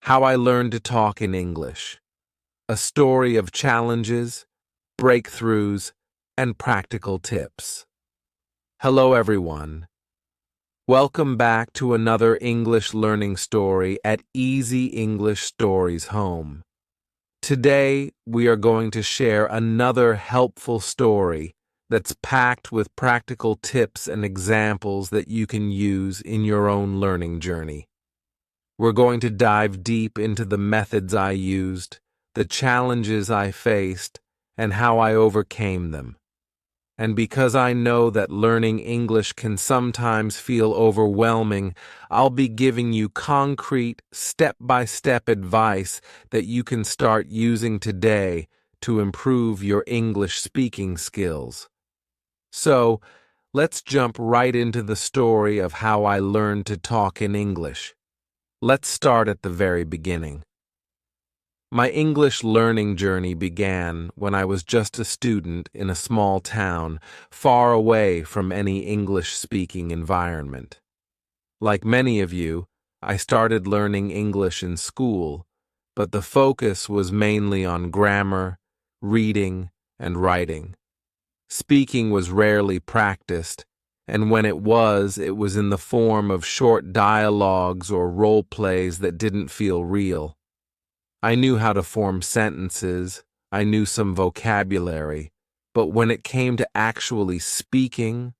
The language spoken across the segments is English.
How I Learned to Talk in English, a story of challenges, breakthroughs, and practical tips. Hello, everyone. Welcome back to another English learning story at Easy English Stories Home. Today, we are going to share another helpful story that's packed with practical tips and examples that you can use in your own learning journey. We're going to dive deep into the methods I used, the challenges I faced, and how I overcame them. And because I know that learning English can sometimes feel overwhelming, I'll be giving you concrete, step-by-step advice that you can start using today to improve your English speaking skills. So, let's jump right into the story of how I learned to talk in English. Let's start at the very beginning. My English learning journey began when I was just a student in a small town, far away from any English-speaking environment. Like many of you, I started learning English in school, but the focus was mainly on grammar, reading, and writing. Speaking was rarely practiced, and when it was in the form of short dialogues or role plays that didn't feel real. I knew how to form sentences, I knew some vocabulary, but when it came to actually speaking,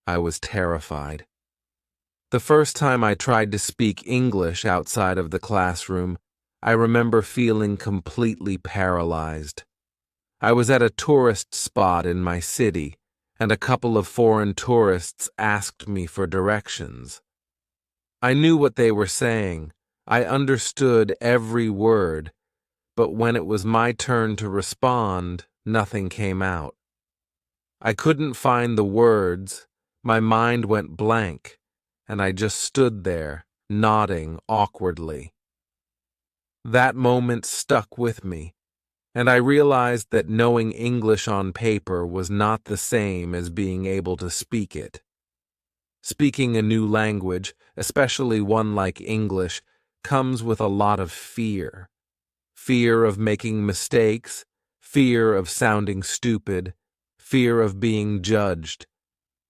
I was terrified. The first time I tried to speak English outside of the classroom, I remember feeling completely paralyzed. I was at a tourist spot in my city, and a couple of foreign tourists asked me for directions. I knew what they were saying. I understood every word, but when it was my turn to respond, nothing came out. I couldn't find the words, my mind went blank, and I just stood there, nodding awkwardly. That moment stuck with me, and I realized that knowing English on paper was not the same as being able to speak it. Speaking a new language, especially one like English, comes with a lot of fear. Fear of making mistakes, fear of sounding stupid, fear of being judged.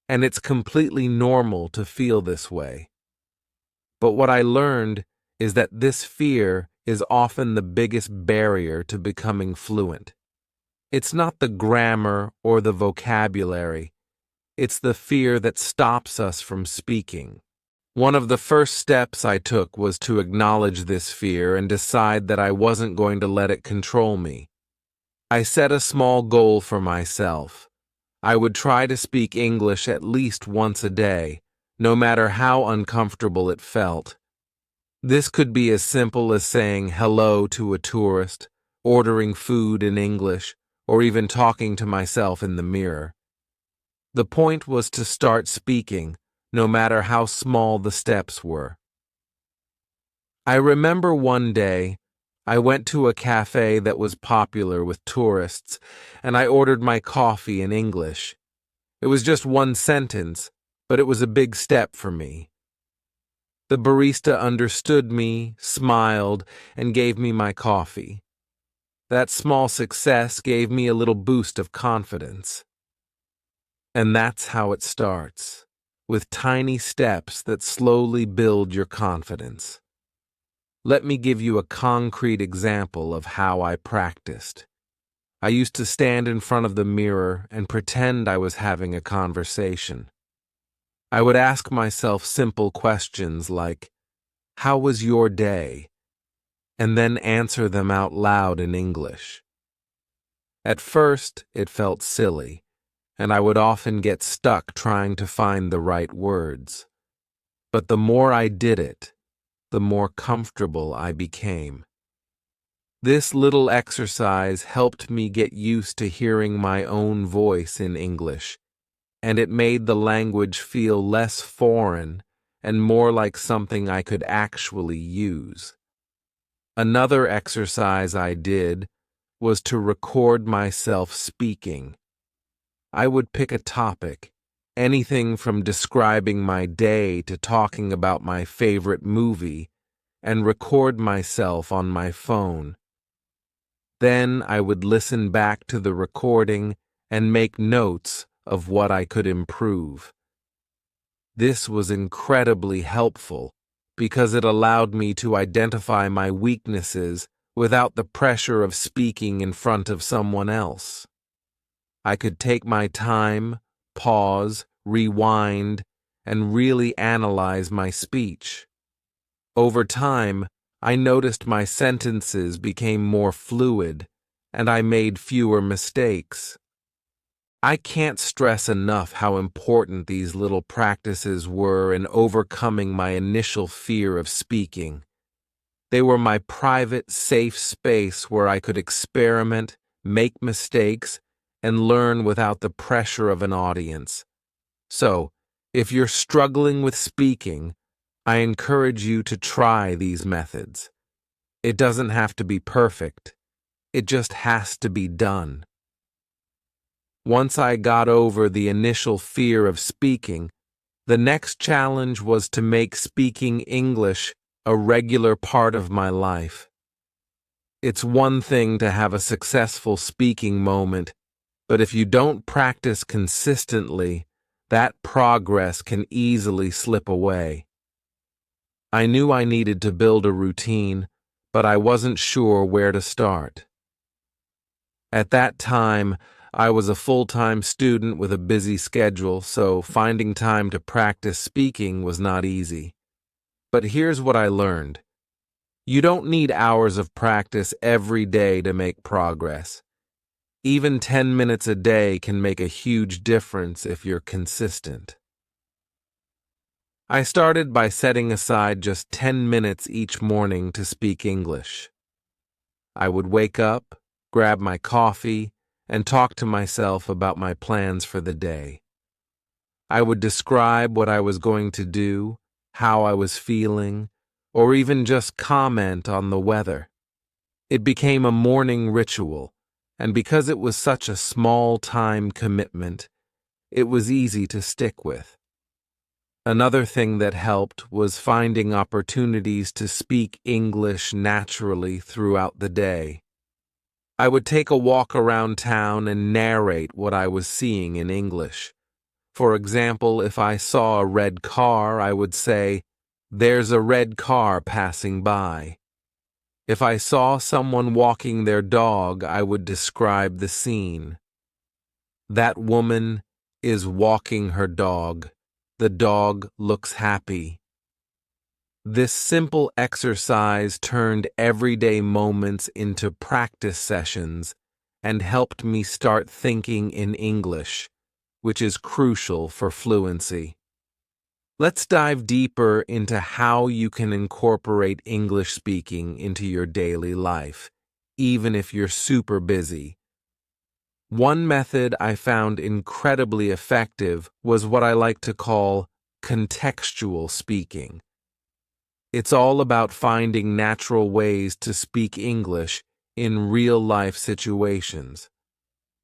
And it's completely normal to feel this way. But what I learned is that this fear is often the biggest barrier to becoming fluent. It's not the grammar or the vocabulary. It's the fear that stops us from speaking. One of the first steps I took was to acknowledge this fear and decide that I wasn't going to let it control me. I set a small goal for myself. I would try to speak English at least once a day, no matter how uncomfortable it felt. This could be as simple as saying hello to a tourist, ordering food in English, or even talking to myself in the mirror. The point was to start speaking, no matter how small the steps were. I remember one day, I went to a cafe that was popular with tourists, and I ordered my coffee in English. It was just one sentence, but it was a big step for me. The barista understood me, smiled, and gave me my coffee. That small success gave me a little boost of confidence. And that's how it starts, with tiny steps that slowly build your confidence. Let me give you a concrete example of how I practiced. I used to stand in front of the mirror and pretend I was having a conversation. I would ask myself simple questions like, "How was your day?" and then answer them out loud in English. At first, it felt silly, and I would often get stuck trying to find the right words. But the more I did it, the more comfortable I became. This little exercise helped me get used to hearing my own voice in English, and it made the language feel less foreign and more like something I could actually use. Another exercise I did was to record myself speaking. I would pick a topic, anything from describing my day to talking about my favorite movie, and record myself on my phone. Then I would listen back to the recording and make notes of what I could improve. This was incredibly helpful because it allowed me to identify my weaknesses without the pressure of speaking in front of someone else. I could take my time, pause, rewind, and really analyze my speech. Over time, I noticed my sentences became more fluid, and I made fewer mistakes. I can't stress enough how important these little practices were in overcoming my initial fear of speaking. They were my private, safe space where I could experiment, make mistakes, and learn without the pressure of an audience. So, if you're struggling with speaking, I encourage you to try these methods. It doesn't have to be perfect. It just has to be done. Once I got over the initial fear of speaking, the next challenge was to make speaking English a regular part of my life. It's one thing to have a successful speaking moment, but if you don't practice consistently, that progress can easily slip away. I knew I needed to build a routine, but I wasn't sure where to start. At that time, I was a full-time student with a busy schedule, so finding time to practice speaking was not easy. But here's what I learned. You don't need hours of practice every day to make progress. Even 10 minutes a day can make a huge difference if you're consistent. I started by setting aside just 10 minutes each morning to speak English. I would wake up, grab my coffee, and talk to myself about my plans for the day. I would describe what I was going to do, how I was feeling, or even just comment on the weather. It became a morning ritual, and because it was such a small time commitment, it was easy to stick with. Another thing that helped was finding opportunities to speak English naturally throughout the day. I would take a walk around town and narrate what I was seeing in English. For example, if I saw a red car, I would say, "There's a red car passing by." If I saw someone walking their dog, I would describe the scene. "That woman is walking her dog. The dog looks happy." This simple exercise turned everyday moments into practice sessions and helped me start thinking in English, which is crucial for fluency. Let's dive deeper into how you can incorporate English speaking into your daily life, even if you're super busy. One method I found incredibly effective was what I like to call contextual speaking. It's all about finding natural ways to speak English in real-life situations.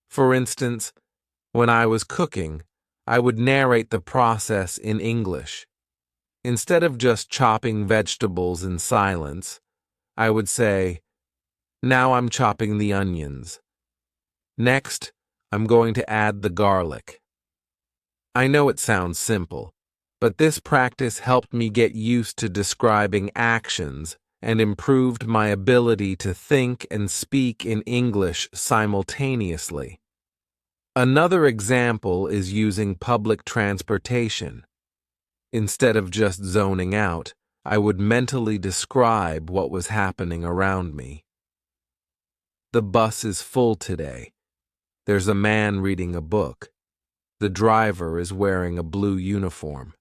For instance, when I was cooking, I would narrate the process in English. Instead of just chopping vegetables in silence, I would say, "Now I'm chopping the onions. Next, I'm going to add the garlic." I know it sounds simple, but this practice helped me get used to describing actions and improved my ability to think and speak in English simultaneously. Another example is using public transportation. Instead of just zoning out, I would mentally describe what was happening around me. "The bus is full today. There's a man reading a book. The driver is wearing a blue uniform."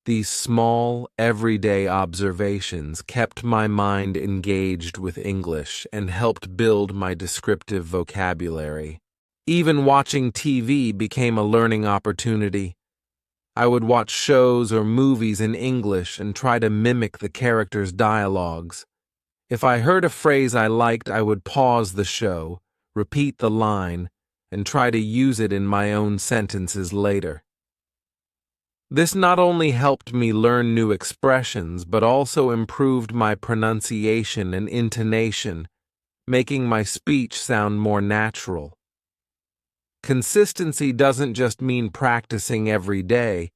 These small, everyday observations kept my mind engaged with English and helped build my descriptive vocabulary. Even watching TV became a learning opportunity. I would watch shows or movies in English and try to mimic the characters' dialogues. If I heard a phrase I liked, I would pause the show, repeat the line, and try to use it in my own sentences later. This not only helped me learn new expressions, but also improved my pronunciation and intonation, making my speech sound more natural. Consistency doesn't just mean practicing every day,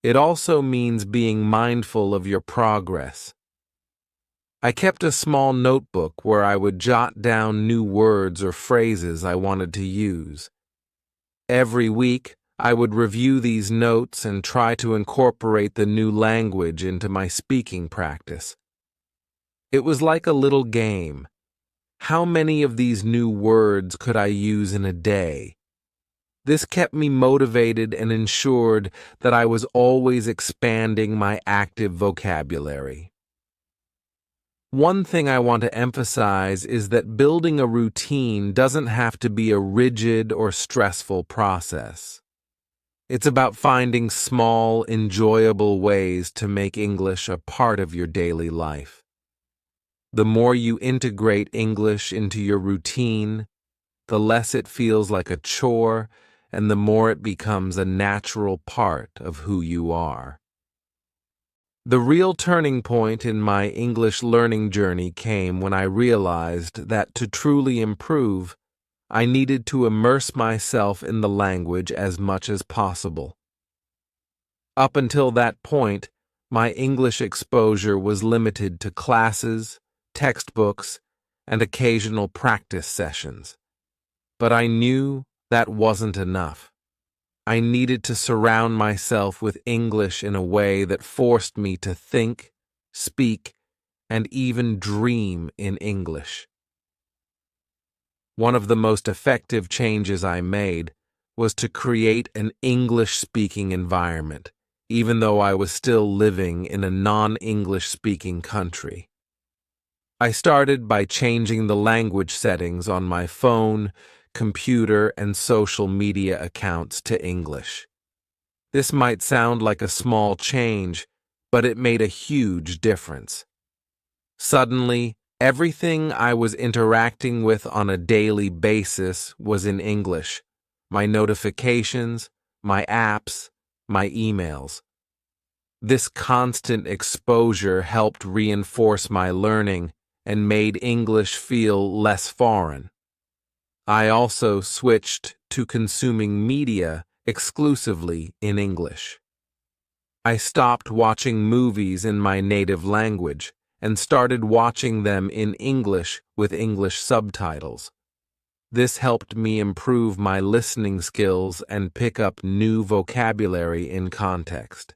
it also means being mindful of your progress. I kept a small notebook where I would jot down new words or phrases I wanted to use. Every week, I would review these notes and try to incorporate the new language into my speaking practice. It was like a little game. How many of these new words could I use in a day? This kept me motivated and ensured that I was always expanding my active vocabulary. One thing I want to emphasize is that building a routine doesn't have to be a rigid or stressful process. It's about finding small, enjoyable ways to make English a part of your daily life. The more you integrate English into your routine, the less it feels like a chore, and the more it becomes a natural part of who you are. The real turning point in my English learning journey came when I realized that to truly improve, I needed to immerse myself in the language as much as possible. Up until that point, my English exposure was limited to classes, textbooks, and occasional practice sessions. But I knew that wasn't enough. I needed to surround myself with English in a way that forced me to think, speak, and even dream in English. One of the most effective changes I made was to create an English-speaking environment, even though I was still living in a non-English-speaking country. I started by changing the language settings on my phone, computer, and social media accounts to English. This might sound like a small change, but it made a huge difference. Suddenly, everything I was interacting with on a daily basis was in English. My notifications, my apps, my emails. This constant exposure helped reinforce my learning and made English feel less foreign. I also switched to consuming media exclusively in English. I stopped watching movies in my native language and started watching them in English with English subtitles. This helped me improve my listening skills and pick up new vocabulary in context.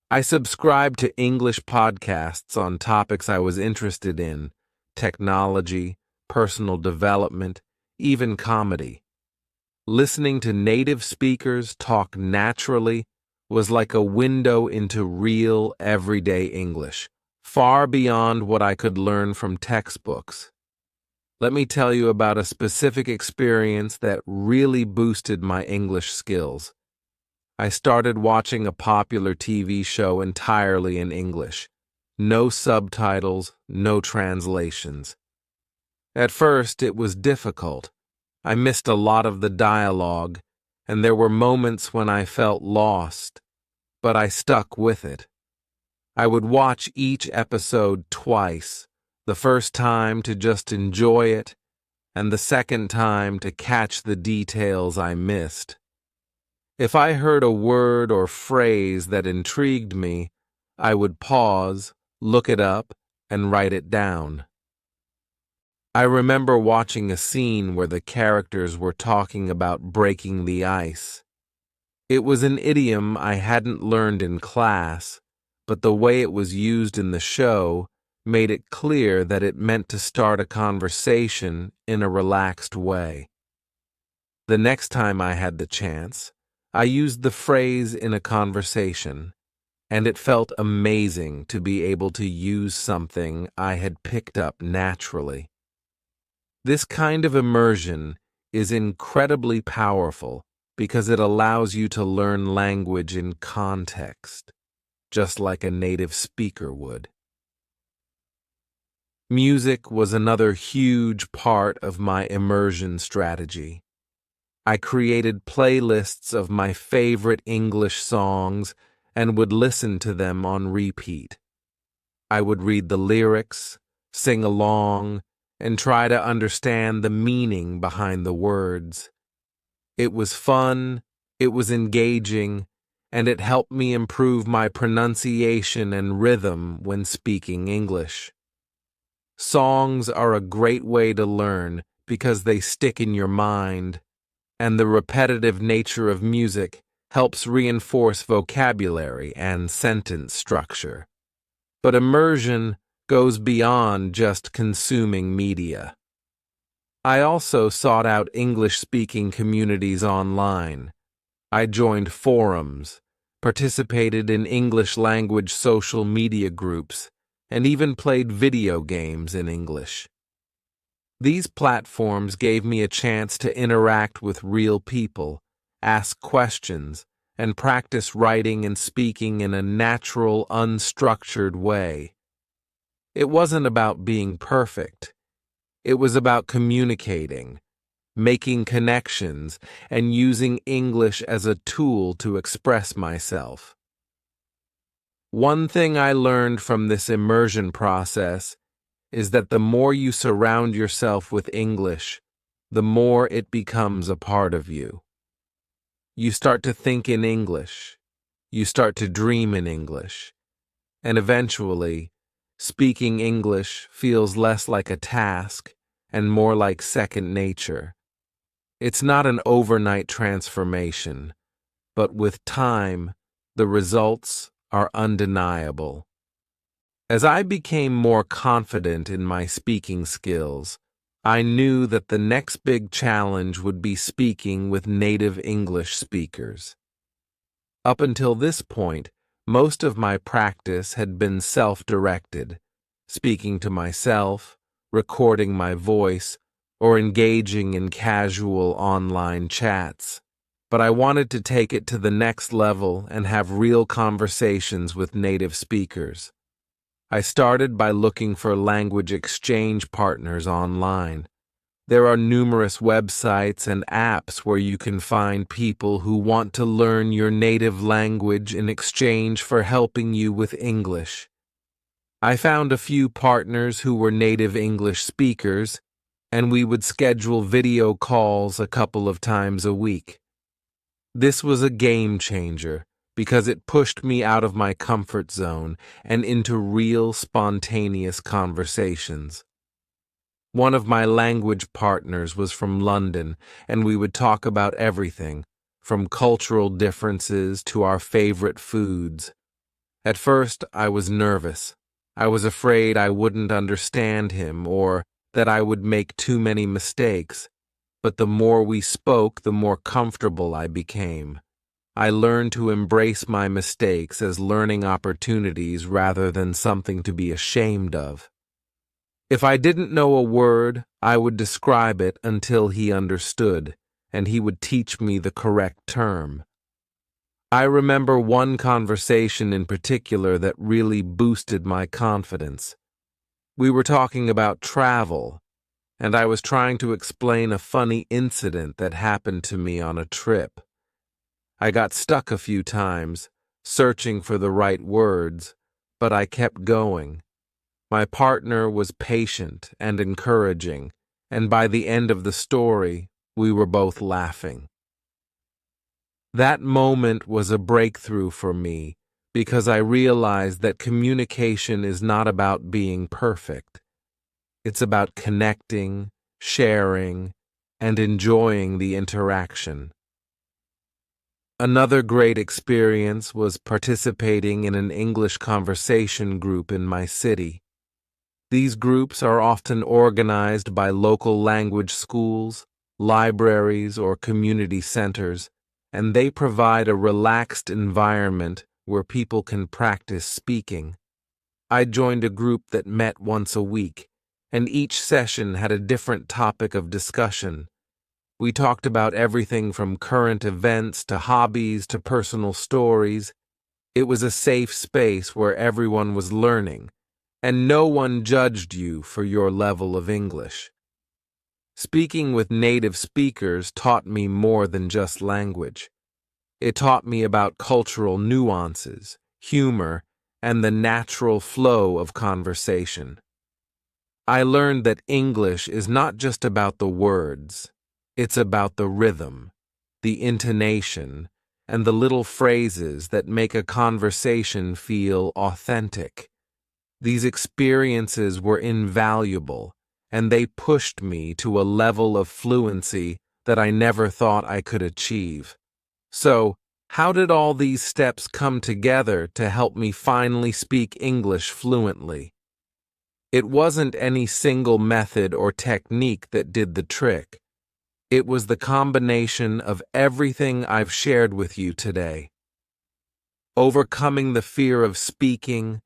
I subscribed to English podcasts on topics I was interested in: technology, personal development, even comedy. Listening to native speakers talk naturally was like a window into real, everyday English, far beyond what I could learn from textbooks. Let me tell you about a specific experience that really boosted my English skills. I started watching a popular TV show entirely in English. No subtitles, no translations. At first, it was difficult. I missed a lot of the dialogue, and there were moments when I felt lost, but I stuck with it. I would watch each episode twice, the first time to just enjoy it, and the second time to catch the details I missed. If I heard a word or phrase that intrigued me, I would pause, look it up, and write it down. I remember watching a scene where the characters were talking about breaking the ice. It was an idiom I hadn't learned in class, but the way it was used in the show made it clear that it meant to start a conversation in a relaxed way. The next time I had the chance, I used the phrase in a conversation, and it felt amazing to be able to use something I had picked up naturally. This kind of immersion is incredibly powerful because it allows you to learn language in context, just like a native speaker would. Music was another huge part of my immersion strategy. I created playlists of my favorite English songs and would listen to them on repeat. I would read the lyrics, sing along, and try to understand the meaning behind the words. It was fun, it was engaging, and it helped me improve my pronunciation and rhythm when speaking English. Songs are a great way to learn because they stick in your mind, and the repetitive nature of music helps reinforce vocabulary and sentence structure. But immersion goes beyond just consuming media. I also sought out English-speaking communities online. I joined forums, participated in English-language social media groups, and even played video games in English. These platforms gave me a chance to interact with real people, ask questions, and practice writing and speaking in a natural, unstructured way. It wasn't about being perfect. It was about communicating, making connections, and using English as a tool to express myself. One thing I learned from this immersion process is that the more you surround yourself with English, the more it becomes a part of you. You start to think in English, you start to dream in English, and eventually, speaking English feels less like a task and more like second nature. It's not an overnight transformation, but with time, the results are undeniable. As I became more confident in my speaking skills, I knew that the next big challenge would be speaking with native English speakers. Up until this point, most of my practice had been self-directed, speaking to myself, recording my voice, or engaging in casual online chats. But I wanted to take it to the next level and have real conversations with native speakers. I started by looking for language exchange partners online. There are numerous websites and apps where you can find people who want to learn your native language in exchange for helping you with English. I found a few partners who were native English speakers, and we would schedule video calls a couple of times a week. This was a game changer because it pushed me out of my comfort zone and into real, spontaneous conversations. One of my language partners was from London, and we would talk about everything, from cultural differences to our favorite foods. At first, I was nervous. I was afraid I wouldn't understand him or that I would make too many mistakes. But the more we spoke, the more comfortable I became. I learned to embrace my mistakes as learning opportunities rather than something to be ashamed of. If I didn't know a word, I would describe it until he understood, and he would teach me the correct term. I remember one conversation in particular that really boosted my confidence. We were talking about travel, and I was trying to explain a funny incident that happened to me on a trip. I got stuck a few times, searching for the right words, but I kept going. My partner was patient and encouraging, and by the end of the story, we were both laughing. That moment was a breakthrough for me because I realized that communication is not about being perfect. It's about connecting, sharing, and enjoying the interaction. Another great experience was participating in an English conversation group in my city. These groups are often organized by local language schools, libraries, or community centers, and they provide a relaxed environment where people can practice speaking. I joined a group that met once a week, and each session had a different topic of discussion. We talked about everything from current events to hobbies to personal stories. It was a safe space where everyone was learning, and no one judged you for your level of English. Speaking with native speakers taught me more than just language. It taught me about cultural nuances, humor, and the natural flow of conversation. I learned that English is not just about the words, it's about the rhythm, the intonation, and the little phrases that make a conversation feel authentic. These experiences were invaluable, and they pushed me to a level of fluency that I never thought I could achieve. So, how did all these steps come together to help me finally speak English fluently? It wasn't any single method or technique that did the trick. It was the combination of everything I've shared with you today. Overcoming the fear of speaking,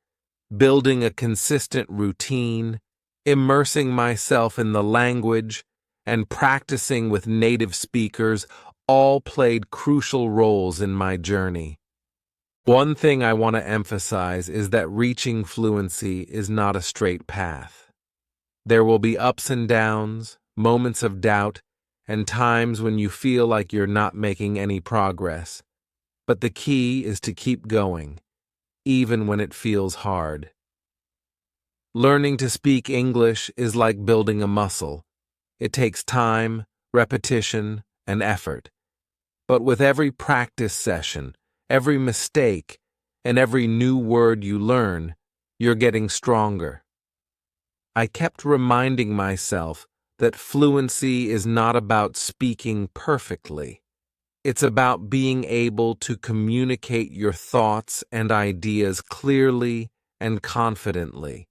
building a consistent routine, immersing myself in the language, and practicing with native speakers all played crucial roles in my journey. One thing I want to emphasize is that reaching fluency is not a straight path. There will be ups and downs, moments of doubt, and times when you feel like you're not making any progress. But the key is to keep going, even when it feels hard. Learning to speak English is like building a muscle. It takes time, repetition, and effort. But with every practice session, every mistake, and every new word you learn, you're getting stronger. I kept reminding myself that fluency is not about speaking perfectly. It's about being able to communicate your thoughts and ideas clearly and confidently.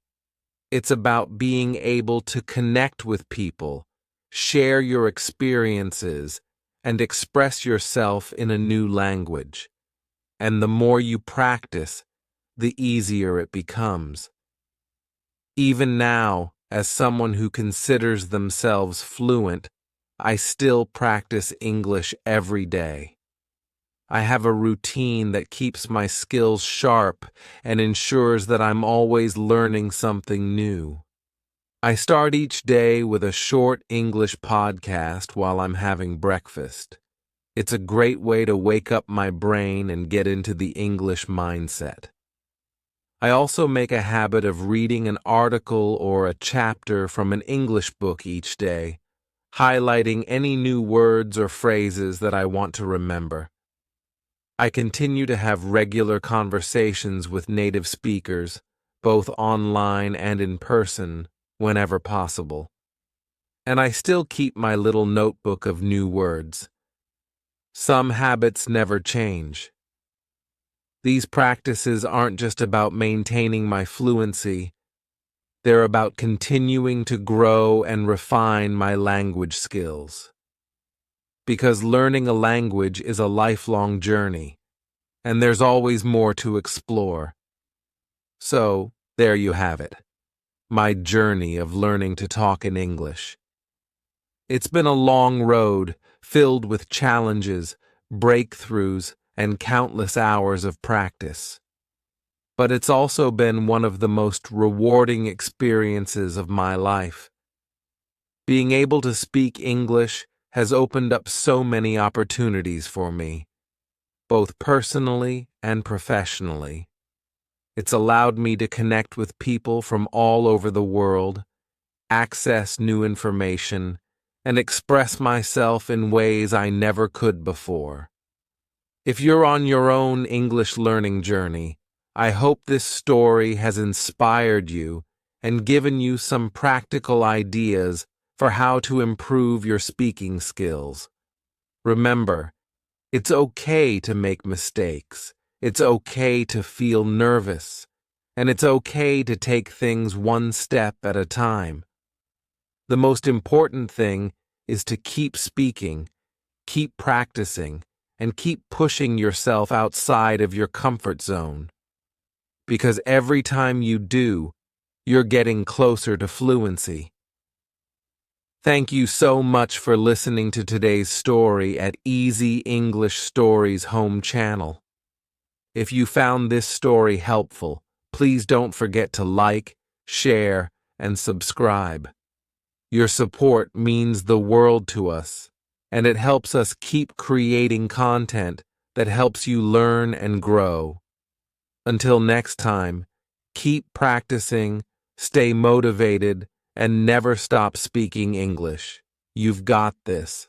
It's about being able to connect with people, share your experiences, and express yourself in a new language. And the more you practice, the easier it becomes. Even now, as someone who considers themselves fluent, I still practice English every day. I have a routine that keeps my skills sharp and ensures that I'm always learning something new. I start each day with a short English podcast while I'm having breakfast. It's a great way to wake up my brain and get into the English mindset. I also make a habit of reading an article or a chapter from an English book each day, highlighting any new words or phrases that I want to remember. I continue to have regular conversations with native speakers, both online and in person, whenever possible. And I still keep my little notebook of new words. Some habits never change. These practices aren't just about maintaining my fluency, they're about continuing to grow and refine my language skills. Because learning a language is a lifelong journey, and there's always more to explore. So, there you have it, my journey of learning to talk in English. It's been a long road, filled with challenges, breakthroughs, and countless hours of practice. But it's also been one of the most rewarding experiences of my life. Being able to speak English has opened up so many opportunities for me, both personally and professionally. It's allowed me to connect with people from all over the world, access new information, and express myself in ways I never could before. If you're on your own English learning journey, I hope this story has inspired you and given you some practical ideas for how to improve your speaking skills. Remember, it's okay to make mistakes. It's okay to feel nervous. And it's okay to take things one step at a time. The most important thing is to keep speaking, keep practicing, and keep pushing yourself outside of your comfort zone. Because every time you do, you're getting closer to fluency. Thank you so much for listening to today's story at Easy English Stories home channel. If you found this story helpful, please don't forget to like, share, and subscribe. Your support means the world to us, and it helps us keep creating content that helps you learn and grow. Until next time, keep practicing, stay motivated, and never stop speaking English. You've got this.